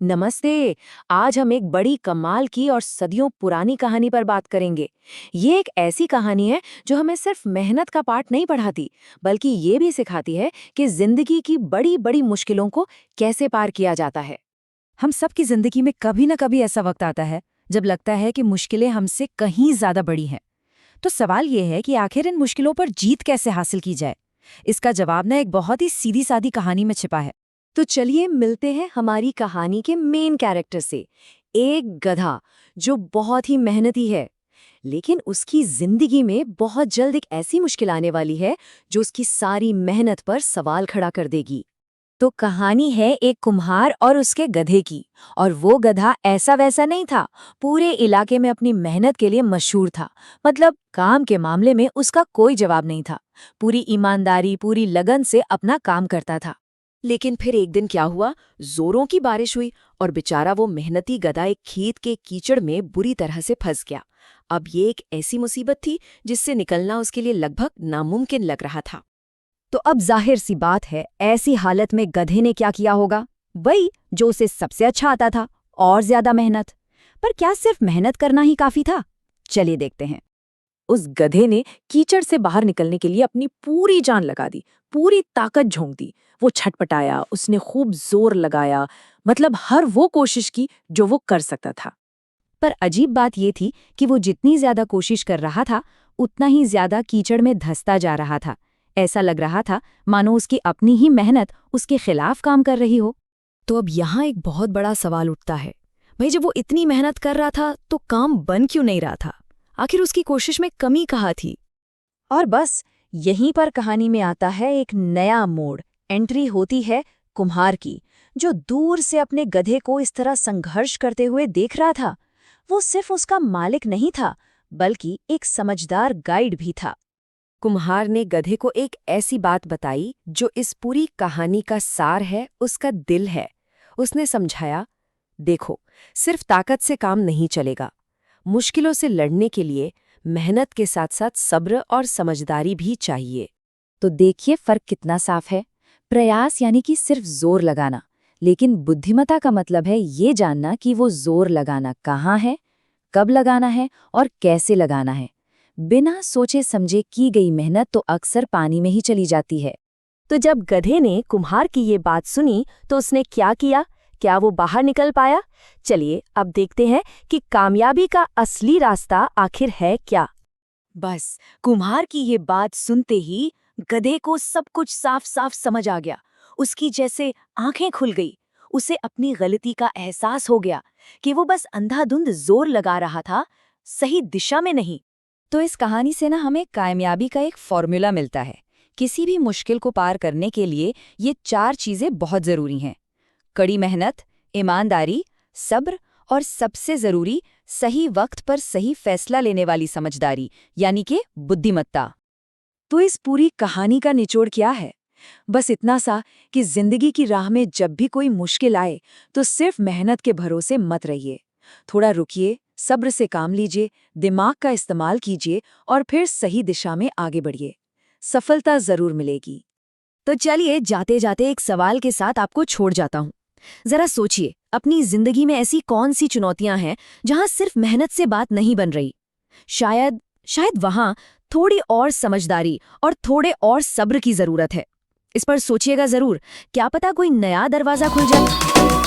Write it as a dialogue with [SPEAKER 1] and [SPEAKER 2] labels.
[SPEAKER 1] नमस्ते। आज हम एक बड़ी कमाल की और सदियों पुरानी कहानी पर बात करेंगे। ये एक ऐसी कहानी है जो हमें सिर्फ मेहनत का पाठ नहीं पढ़ाती, बल्कि ये भी सिखाती है कि जिंदगी की बड़ी बड़ी मुश्किलों को कैसे पार किया जाता है।
[SPEAKER 2] हम सब की जिंदगी में कभी न कभी ऐसा वक्त आता है जब लगता है कि मुश्किलें हमसे कहीं ज्यादा बड़ी हैं। तो सवाल ये है कि आखिर इन मुश्किलों पर जीत कैसे हासिल की जाए। इसका जवाब ना एक बहुत ही सीधी सादी कहानी में छिपा है।
[SPEAKER 1] तो चलिए मिलते हैं हमारी कहानी के मेन कैरेक्टर से। एक गधा जो बहुत ही मेहनती है, लेकिन उसकी जिंदगी में बहुत जल्द एक ऐसी मुश्किल आने वाली है जो उसकी सारी मेहनत पर सवाल खड़ा कर देगी। तो कहानी है एक कुम्हार और उसके गधे की। और वो गधा ऐसा वैसा नहीं था, पूरे इलाके में अपनी मेहनत के लिए मशहूर था। मतलब काम के मामले में उसका कोई जवाब नहीं था। पूरी ईमानदारी, पूरी लगन से अपना काम करता था। लेकिन फिर एक दिन क्या हुआ, जोरों की बारिश हुई और बेचारा वो मेहनती गधा एक खेत के कीचड़ में बुरी तरह से फंस गया। अब ये एक ऐसी मुसीबत थी जिससे निकलना उसके लिए लगभग नामुमकिन लग रहा था।
[SPEAKER 2] तो अब जाहिर सी बात है, ऐसी हालत में गधे ने क्या किया होगा? वही जो उसे सबसे अच्छा आता था, और ज्यादा मेहनत। पर क्या सिर्फ मेहनत करना ही काफी था? चलिए देखते हैं।
[SPEAKER 1] उस गधे ने कीचड़ से बाहर निकलने के लिए अपनी पूरी जान लगा दी, पूरी ताकत झोंक दी। वो छटपटाया, उसने खूब जोर लगाया, मतलब हर वो कोशिश की जो वो कर सकता था।
[SPEAKER 2] पर अजीब बात ये थी कि वो जितनी ज्यादा कोशिश कर रहा था, उतना ही ज्यादा कीचड़ में धंसता जा रहा था। ऐसा लग रहा था मानो उसकी अपनी ही मेहनत उसके खिलाफ काम कर रही हो।
[SPEAKER 1] तो अब यहाँ एक बहुत बड़ा सवाल उठता है, भाई जब वो इतनी मेहनत कर रहा था तो काम बन क्यों नहीं रहा था? आखिर उसकी कोशिश में कमी कहाँ थी?
[SPEAKER 2] और बस यहीं पर कहानी में आता है एक नया मोड़। एंट्री होती है कुम्हार की, जो दूर से अपने गधे को इस तरह संघर्ष करते हुए देख रहा था। वो सिर्फ उसका मालिक नहीं था, बल्कि एक समझदार गाइड भी था।
[SPEAKER 1] कुम्हार ने गधे को एक ऐसी बात बताई जो इस पूरी कहानी का सार है, उसका दिल है। उसने समझाया, देखो, सिर्फ ताकत से काम नहीं चलेगा। मुश्किलों से लड़ने के लिए मेहनत के साथ साथ सब्र और समझदारी भी चाहिए।
[SPEAKER 2] तो देखिए फर्क कितना साफ है। प्रयास यानी कि सिर्फ जोर लगाना, लेकिन बुद्धिमत्ता का मतलब है ये जानना कि वो जोर लगाना कहाँ है, कब लगाना है और कैसे लगाना है। बिना सोचे समझे की गई मेहनत तो अक्सर पानी में ही चली जाती है।
[SPEAKER 1] तो जब गधे ने कुम्हार की ये बात सुनी तो उसने क्या किया? क्या वो बाहर निकल पाया? चलिए अब देखते हैं कि कामयाबी का असली रास्ता आखिर है क्या। बस कुम्हार की ये बात सुनते ही गधे को सब कुछ साफ साफ समझ आ गया। उसकी जैसे आंखें खुल गई। उसे अपनी गलती का एहसास हो गया कि वो बस अंधाधुंध जोर लगा रहा था, सही दिशा में नहीं।
[SPEAKER 2] तो इस कहानी से ना हमें कामयाबी का एक फॉर्मूला मिलता है। किसी भी मुश्किल को पार करने के लिए ये 4 चीजें बहुत जरूरी हैं: कड़ी मेहनत, ईमानदारी, सब्र और सबसे जरूरी सही वक्त पर सही फैसला लेने वाली समझदारी, यानी कि बुद्धिमत्ता।
[SPEAKER 1] तो इस पूरी कहानी का निचोड़ क्या है? बस इतना सा कि जिंदगी की राह में जब भी कोई मुश्किल आए तो सिर्फ मेहनत के भरोसे मत रहिए। थोड़ा रुकिए, सब्र से काम लीजिए, दिमाग का इस्तेमाल कीजिए और फिर सही दिशा में आगे बढ़िए। सफलता जरूर मिलेगी।
[SPEAKER 2] तो चलिए जाते जाते एक सवाल के साथ आपको छोड़ जाता हूँ। जरा सोचिए, अपनी जिंदगी में ऐसी कौन सी चुनौतियां हैं जहां सिर्फ मेहनत से बात नहीं बन रही। शायद शायद वहां थोड़ी और समझदारी और थोड़े और सब्र की जरूरत है। इस पर सोचिएगा जरूर, क्या पता कोई नया दरवाजा खुल जाए।